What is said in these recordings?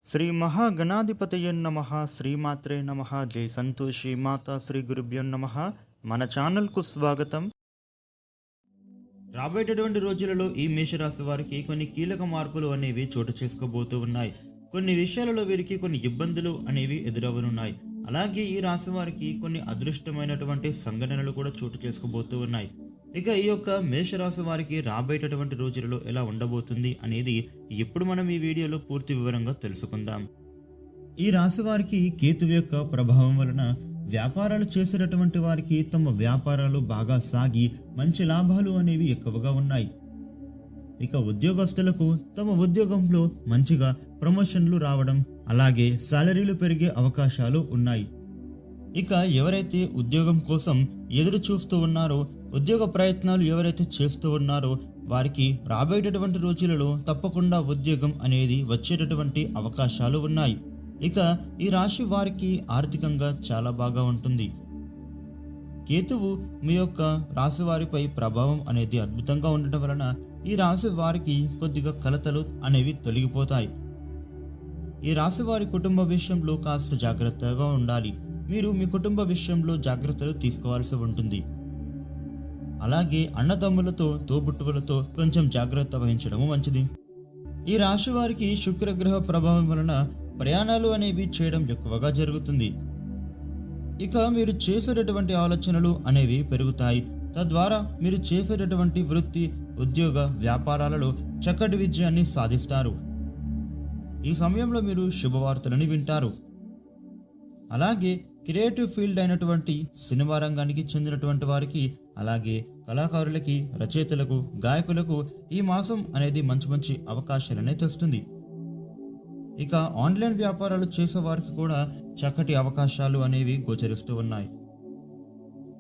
శ్రీ మహాగణాధిపతయ నమ. శ్రీమాత్రే నమ. జై సంతోషి మాత. శ్రీ గురుభ్యో నమ. మన ఛానల్కు స్వాగతం. రాబోయేటటువంటి రోజులలో ఈ మేషరాశి వారికి కొన్ని కీలక మార్పులు అనేవి చోటు చేసుకోబోతూ ఉన్నాయి. కొన్ని విషయాలలో వీరికి కొన్ని ఇబ్బందులు అనేవి ఎదురవనున్నాయి. అలాగే ఈ రాశి వారికి కొన్ని అదృష్టమైనటువంటి సంఘటనలు కూడా చోటు చేసుకోబోతూ ఉన్నాయి. ఇక ఈ యొక్క మేషరాశి వారికి రాబోయేటటువంటి రోజులలో ఎలా ఉండబోతుంది అనేది ఇప్పుడు మనం ఈ వీడియోలో పూర్తి వివరంగా తెలుసుకుందాం. ఈ రాశి వారికి కేతువు యొక్క ప్రభావం వలన వ్యాపారాలు చేసేటటువంటి వారికి తమ వ్యాపారాలు బాగా సాగి మంచి లాభాలు అనేవి ఎక్కువగా ఉన్నాయి. ఇక ఉద్యోగస్తులకు తమ ఉద్యోగంలో మంచిగా ప్రమోషన్లు రావడం, అలాగే సాలరీలు పెరిగే అవకాశాలు ఉన్నాయి. ఇక ఎవరైతే ఉద్యోగం కోసం ఎదురు చూస్తూ ఉన్నారో, ఉద్యోగ ప్రయత్నాలు ఎవరైతే చేస్తూ ఉన్నారో వారికి రాబోయేటటువంటి రోజులలో తప్పకుండా ఉద్యోగం అనేది వచ్చేటటువంటి అవకాశాలు ఉన్నాయి. ఇక ఈ రాశి వారికి ఆర్థికంగా చాలా బాగా ఉంటుంది. కేతువు మీ యొక్క రాశి వారిపై ప్రభావం అనేది అద్భుతంగా ఉండటం వలన ఈ రాశి వారికి కొద్దిగా కలతలు అనేవి తొలగిపోతాయి. ఈ రాశి వారి కుటుంబ విషయంలో కాస్త జాగ్రత్తగా ఉండాలి. మీరు మీ కుటుంబ విషయంలో జాగ్రత్తలు తీసుకోవాల్సి ఉంటుంది. అలాగే అన్నదమ్ములతో, తోబుట్టువులతో కొంచెం జాగ్రత్త వహించడము మంచిది. ఈ రాశి వారికి శుక్రగ్రహ ప్రభావం వలన ప్రయాణాలు అనేవి చేయడం ఎక్కువగా జరుగుతుంది. ఇక మీరు చేసేటటువంటి ఆలోచనలు అనేవి పెరుగుతాయి. తద్వారా మీరు చేసేటటువంటి వృత్తి, ఉద్యోగ, వ్యాపారాలలో చక్కటి విజయాన్ని సాధిస్తారు. ఈ సమయంలో మీరు శుభవార్తలని వింటారు. అలాగే క్రియేటివ్ ఫీల్డ్ అయినటువంటి సినిమా రంగానికి చెందినటువంటి వారికి, అలాగే కళాకారులకి, రచయితలకు, గాయకులకు ఈ మాసం అనేది మంచి మంచి అవకాశాలనే తెస్తుంది. ఇక ఆన్లైన్ వ్యాపారాలు చేసే వారికి కూడా చక్కటి అవకాశాలు అనేవి గోచరిస్తూ ఉన్నాయి.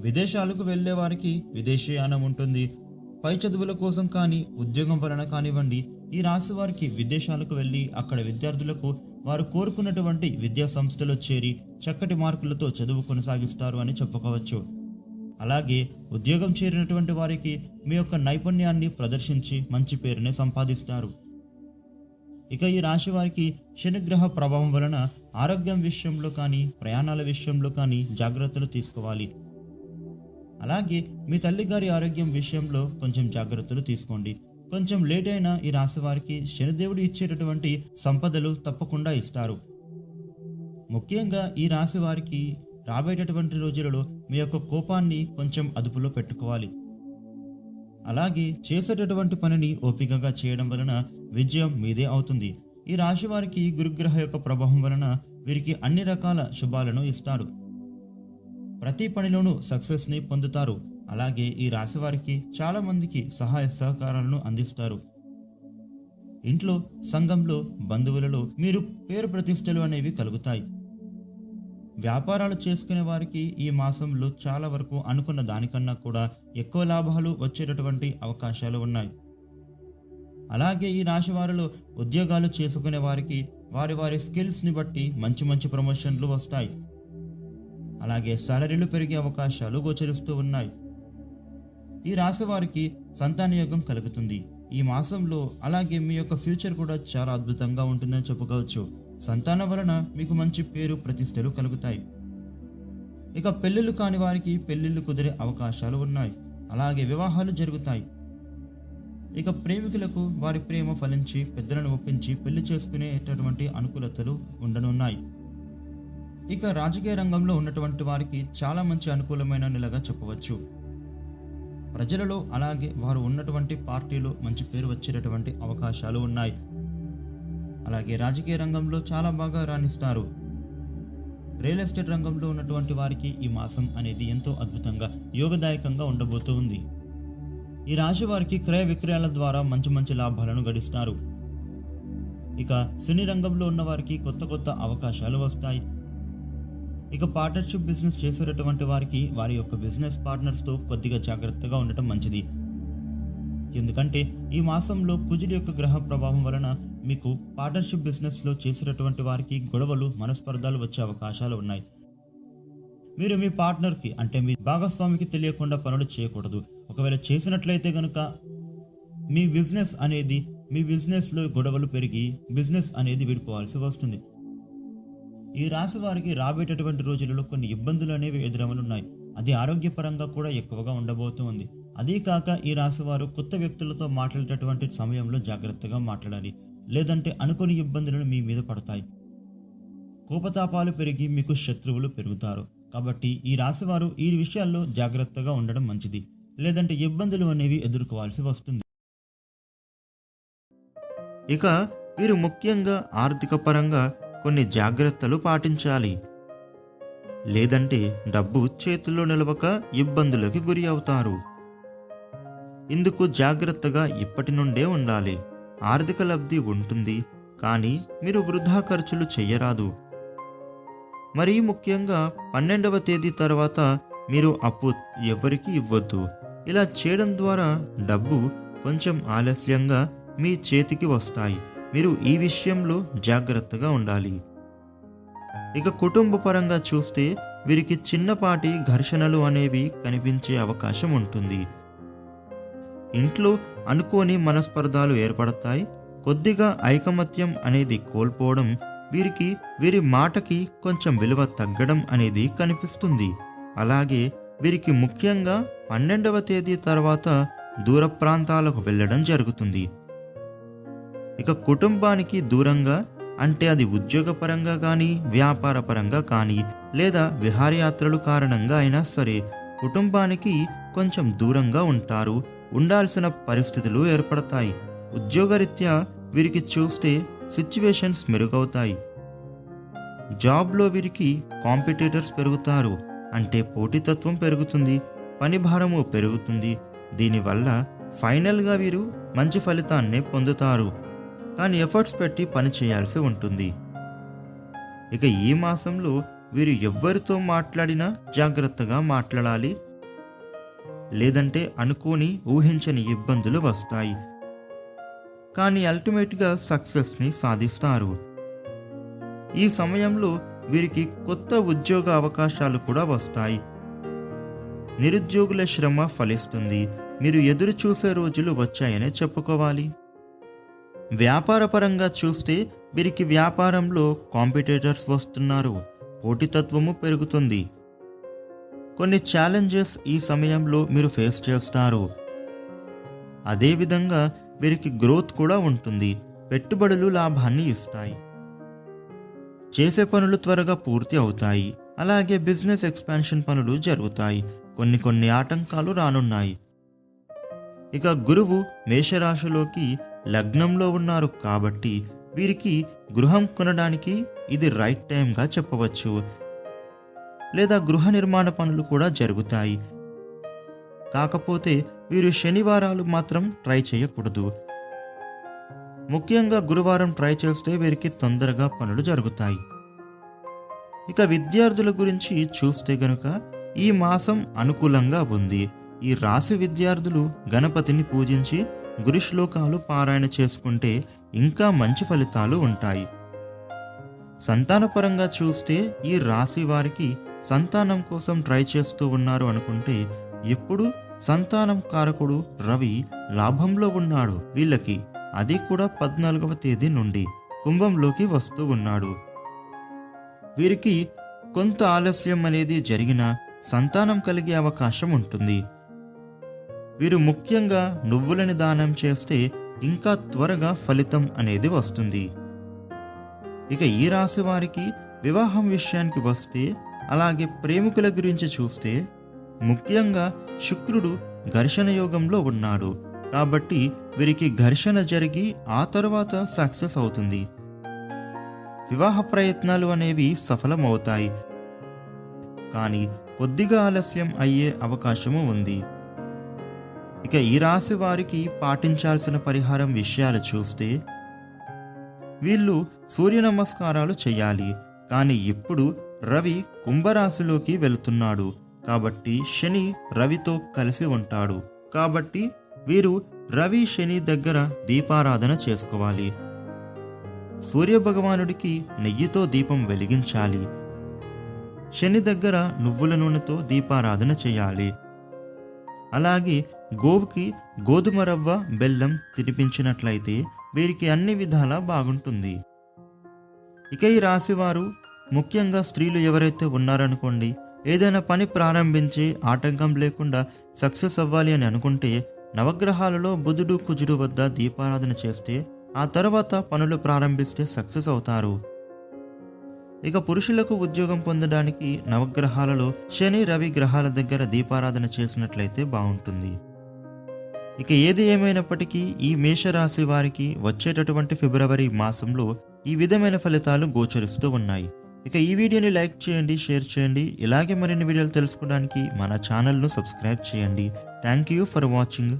విదేశాలకు వెళ్ళే వారికి విదేశీయానం ఉంటుంది. పై చదువుల కోసం కానీ, ఉద్యోగం వలన కానివ్వండి, ఈ రాశి వారికి విదేశాలకు వెళ్ళి అక్కడ విద్యార్థులకు వారు కోరుకున్నటువంటి విద్యా సంస్థలో చేరి చక్కటి మార్కులతో చదువు కొనసాగిస్తారు అని చెప్పుకోవచ్చు. అలాగే ఉద్యోగం చేరినటువంటి వారికి మీ యొక్క నైపుణ్యాన్ని ప్రదర్శించి మంచి పేరుని సంపాదిస్తారు. ఇక ఈ రాశి వారికి శనిగ్రహ ప్రభావం వలన ఆరోగ్యం విషయంలో కానీ, ప్రయాణాల విషయంలో కానీ జాగ్రత్తలు తీసుకోవాలి. అలాగే మీ తల్లిగారి ఆరోగ్యం విషయంలో కొంచెం జాగ్రత్తలు తీసుకోండి. కొంచెం లేట్ అయినా ఈ రాశి వారికి శనిదేవుడు ఇచ్చేటటువంటి సంపదలు తప్పకుండా ఇస్తారు. ముఖ్యంగా ఈ రాశి వారికి రాబోయేటటువంటి రోజులలో మీ యొక్క కోపాన్ని కొంచెం అదుపులో పెట్టుకోవాలి. అలాగే చేసేటటువంటి పనిని ఓపికగా చేయడం వలన విజయం మీదే అవుతుంది. ఈ రాశి వారికి గురుగ్రహ యొక్క ప్రభావం వలన వీరికి అన్ని రకాల శుభాలను ఇస్తారు. ప్రతి పనిలోనూ సక్సెస్ని పొందుతారు. అలాగే ఈ రాశి వారికి చాలా మందికి సహాయ సహకారాలను అందిస్తారు. ఇంట్లో, సంఘంలో, బంధువులలో మీరు పేరు ప్రతిష్టలు అనేవి కలుగుతాయి. వ్యాపారాలు చేసుకునే వారికి ఈ మాసంలో చాలా వరకు అనుకున్న దానికన్నా కూడా ఎక్కువ లాభాలు వచ్చేటటువంటి అవకాశాలు ఉన్నాయి. అలాగే ఈ రాశి వారిలో ఉద్యోగాలు చేసుకునే వారికి వారి వారి స్కిల్స్ని బట్టి మంచి మంచి ప్రమోషన్లు వస్తాయి. అలాగే సాలరీలు పెరిగే అవకాశాలు గోచరిస్తూ ఉన్నాయి. ఈ రాశి వారికి సంతానయోగం కలుగుతుంది ఈ మాసంలో. అలాగే మీ యొక్క ఫ్యూచర్ కూడా చాలా అద్భుతంగా ఉంటుందని చెప్పుకోవచ్చు. సంతానం వలన మీకు మంచి పేరు ప్రతిష్టలు కలుగుతాయి. ఇక పెళ్ళిళ్ళు కాని వారికి పెళ్ళిళ్ళు కుదిరే అవకాశాలు ఉన్నాయి. అలాగే వివాహాలు జరుగుతాయి. ఇక ప్రేమికులకు వారి ప్రేమ ఫలించి పెద్దలను ఒప్పించి పెళ్లి చేసుకునేటటువంటి అనుకూలతలు ఉండనున్నాయి. ఇక రాజకీయ రంగంలో ఉన్నటువంటి వారికి చాలా మంచి అనుకూలమైన నెలగా చెప్పవచ్చు. ప్రజలలో, అలాగే వారు ఉన్నటువంటి పార్టీలో మంచి పేరు వచ్చేటటువంటి అవకాశాలు ఉన్నాయి. అలాగే రాజకీయ రంగంలో చాలా బాగా రాణిస్తారు. రియల్ ఎస్టేట్ రంగంలో ఉన్నటువంటి వారికి ఈ మాసం అనేది ఎంతో అద్భుతంగా యోగదాయకంగా ఉండబోతూ ఉంది. ఈ రాశి వారికి క్రయ విక్రయాల ద్వారా మంచి మంచి లాభాలను గడిస్తారు. ఇక సినీ రంగంలో ఉన్న వారికి కొత్త కొత్త అవకాశాలు వస్తాయి. ఇక పార్ట్నర్షిప్ బిజినెస్ చేసేటటువంటి వారికి వారి యొక్క బిజినెస్ పార్ట్నర్స్తో కొద్దిగా జాగ్రత్తగా ఉండటం మంచిది. ఎందుకంటే ఈ మాసంలో కుజుడి యొక్క గ్రహ ప్రభావం వలన మీకు పార్ట్నర్షిప్ బిజినెస్లో చేసేటటువంటి వారికి గొడవలు, మనస్పర్ధాలు వచ్చే అవకాశాలు ఉన్నాయి. మీరు మీ పార్ట్నర్కి అంటే మీ భాగస్వామికి తెలియకుండా పనులు చేయకూడదు. ఒకవేళ చేసినట్లయితే కనుక మీ బిజినెస్ అనేది మీ బిజినెస్లో గొడవలు పెరిగి బిజినెస్ అనేది విడిపోవాల్సి వస్తుంది. ఈ రాశి వారికి రాబోయేటటువంటి రోజులలో కొన్ని ఇబ్బందులు అనేవి ఎదురవనున్నాయి. అది ఆరోగ్యపరంగా కూడా ఎక్కువగా ఉండబోతుంది. అదీ కాక ఈ రాశి వారు కొత్త వ్యక్తులతో మాట్లాడేటటువంటి సమయంలో జాగ్రత్తగా మాట్లాడాలి, లేదంటే అనుకోని ఇబ్బందులను మీ మీద పడతాయి. కోపతాపాలు పెరిగి మీకు శత్రువులు పెరుగుతారు. కాబట్టి ఈ రాశివారు ఈ విషయాల్లో జాగ్రత్తగా ఉండడం మంచిది, లేదంటే ఇబ్బందులు అనేవి ఎదుర్కోవాల్సి వస్తుంది. ఇక వీరు ముఖ్యంగా ఆర్థిక పరంగా కొన్ని జాగ్రత్తలు పాటించాలి, లేదంటే డబ్బు చేతుల్లో నిలవక ఇబ్బందులకి గురి అవుతారు. ఇందుకు జాగ్రత్తగా ఇప్పటి నుండే ఉండాలి. ఆర్థిక లబ్ధి ఉంటుంది, కానీ మీరు వృధా ఖర్చులు చెయ్యరాదు. మరీ ముఖ్యంగా 12వ తేదీ తర్వాత మీరు అప్పు ఎవరికి ఇవ్వద్దు. ఇలా చేయడం ద్వారా డబ్బు కొంచెం ఆలస్యంగా మీ చేతికి వస్తాయి. మీరు ఈ విషయంలో జాగ్రత్తగా ఉండాలి. ఇక కుటుంబ పరంగా చూస్తే వీరికి చిన్నపాటి ఘర్షణలు అనేవి కనిపించే అవకాశం ఉంటుంది. ఇంట్లో అనుకోని మనస్పర్ధాలు ఏర్పడతాయి. కొద్దిగా ఐకమత్యం అనేది కోల్పోవడం, వీరి మాటకి కొంచెం విలువ తగ్గడం అనేది కనిపిస్తుంది. అలాగే వీరికి ముఖ్యంగా 12వ తేదీ తర్వాత దూర ప్రాంతాలకు వెళ్ళడం జరుగుతుంది. ఇక కుటుంబానికి దూరంగా అంటే అది ఉద్యోగపరంగా కానీ, వ్యాపార పరంగా కానీ, లేదా విహారయాత్రలు కారణంగా అయినా సరే కుటుంబానికి కొంచెం దూరంగా ఉంటారు. ఉండాల్సిన పరిస్థితులు ఏర్పడతాయి. ఉద్యోగరీత్యా వీరికి చూస్తే సిచ్యువేషన్స్ మెరుగవుతాయి. జాబ్లో వీరికి కాంపిటీటర్స్ పెరుగుతారు, అంటే పోటీతత్వం పెరుగుతుంది, పని భారము పెరుగుతుంది. దీనివల్ల ఫైనల్గా వీరు మంచి ఫలితాన్నే పొందుతారు, కానీ ఎఫర్ట్స్ పెట్టి పని చేయాల్సి ఉంటుంది. ఇక ఈ మాసంలో వీరు ఎవ్వరితో మాట్లాడినా జాగ్రత్తగా మాట్లాడాలి, లేదంటే అనుకోని ఊహించని ఇబ్బందులు వస్తాయి. కానీ అల్టిమేట్గా సక్సెస్ని సాధిస్తారు. ఈ సమయంలో వీరికి కొత్త ఉద్యోగ అవకాశాలు కూడా వస్తాయి. నిరుద్యోగుల శ్రమ ఫలిస్తుంది. మీరు ఎదురు చూసే రోజులు వచ్చాయనే చెప్పుకోవాలి. వ్యాపార పరంగా చూస్తే వీరికి వ్యాపారంలో కాంపిటీటర్స్ వస్తున్నారు, పోటీతత్వము పెరుగుతుంది. కొన్ని ఛాలెంజెస్ ఈ సమయంలో మీరు ఫేస్ చేస్తారు. అదేవిధంగా వీరికి గ్రోత్ కూడా ఉంటుంది. పెట్టుబడులు లాభాన్ని ఇస్తాయి. చేసే పనులు త్వరగా పూర్తి అవుతాయి. అలాగే బిజినెస్ ఎక్స్పాన్షన్ పనులు జరుగుతాయి. కొన్ని ఆటంకాలు రానున్నాయి. ఇక గురువు మేషరాశిలోకి లగ్నంలో ఉన్నారు కాబట్టి వీరికి గృహం కొనడానికి ఇది రైట్ టైంగా చెప్పవచ్చు, లేదా గృహ నిర్మాణ పనులు కూడా జరుగుతాయి. కాకపోతే వీరు శనివారాలు మాత్రం ట్రై చేయకూడదు. ముఖ్యంగా గురువారం ట్రై చేస్తే వీరికి తొందరగా పనులు జరుగుతాయి. ఇక విద్యార్థుల గురించి చూస్తే గనుక ఈ మాసం అనుకూలంగా ఉంది. ఈ రాశి విద్యార్థులు గణపతిని పూజించి గురు శ్లోకాలు పారాయణ చేసుకుంటే ఇంకా మంచి ఫలితాలు ఉంటాయి. సంతానపరంగా చూస్తే ఈ రాశి వారికి సంతానం కోసం ట్రై చేస్తూ ఉన్నారు అనుకుంటే, ఎప్పుడు సంతానం కారకుడు రవి లాభంలో ఉన్నాడు వీళ్ళకి. అది కూడా 14వ తేదీ నుండి కుంభంలోకి వస్తూ ఉన్నాడు. వీరికి కొంత ఆలస్యం అనేది జరిగినా సంతానం కలిగే అవకాశం ఉంటుంది. వీరు ముఖ్యంగా నువ్వులని దానం చేస్తే ఇంకా త్వరగా ఫలితం అనేది వస్తుంది. ఇక ఈ రాశి వారికి వివాహం విషయానికి వస్తే, అలాగే ప్రేమికుల గురించి చూస్తే, ముఖ్యంగా శుక్రుడు ఘర్షణ యోగంలో ఉన్నాడు కాబట్టి వీరికి ఘర్షణ జరిగి ఆ తర్వాత సక్సెస్ అవుతుంది. వివాహ ప్రయత్నాలు అనేవి సఫలమవుతాయి, కానీ కొద్దిగా ఆలస్యం అయ్యే అవకాశము ఉంది. ఇక ఈ రాశి వారికి పాటించాల్సిన పరిహారం విషయాలు చూస్తే, వీళ్ళు సూర్య నమస్కారాలు చేయాలి. కానీ ఇప్పుడు రవి కుంభరాశిలోకి వెళుతున్నాడు కాబట్టి శని రవితో కలిసి ఉంటాడు. కాబట్టి వీరు రవి శని దగ్గర దీపారాధన చేసుకోవాలి. సూర్య భగవానుడికి నెయ్యితో దీపం వెలిగించాలి. శని దగ్గర నువ్వుల నూనెతో దీపారాధన చేయాలి. అలాగే గోవుకి గోధుమ రవ్వ బెల్లం తినిపించినట్లయితే వీరికి అన్ని విధాలా బాగుంటుంది. ఇక ఈ రాశివారు ముఖ్యంగా స్త్రీలు ఎవరైతే ఉన్నారనుకోండి, ఏదైనా పని ప్రారంభించి ఆటంకం లేకుండా సక్సెస్ అవ్వాలి అని అనుకుంటే నవగ్రహాలలో బుధుడు కుజుడు వద్ద దీపారాధన చేస్తే ఆ తర్వాత పనులు ప్రారంభిస్తే సక్సెస్ అవుతారు. ఇక పురుషులకు ఉద్యోగం పొందడానికి నవగ్రహాలలో శని రవి గ్రహాల దగ్గర దీపారాధన చేసినట్లయితే బాగుంటుంది. ఇక ఏది ఏమైనప్పటికీ ఈ మేషరాశి వారికి వచ్చేటటువంటి ఫిబ్రవరి మాసంలో ఈ విధమైన ఫలితాలు గోచరిస్తూ ఉన్నాయి. ఇక ఈ వీడియోని లైక్ చేయండి, షేర్ చేయండి. ఇలాగే మరిన్ని వీడియోలు తెలుసుకోవడానికి మన ఛానల్ను సబ్స్క్రైబ్ చేయండి. Thank you for watching.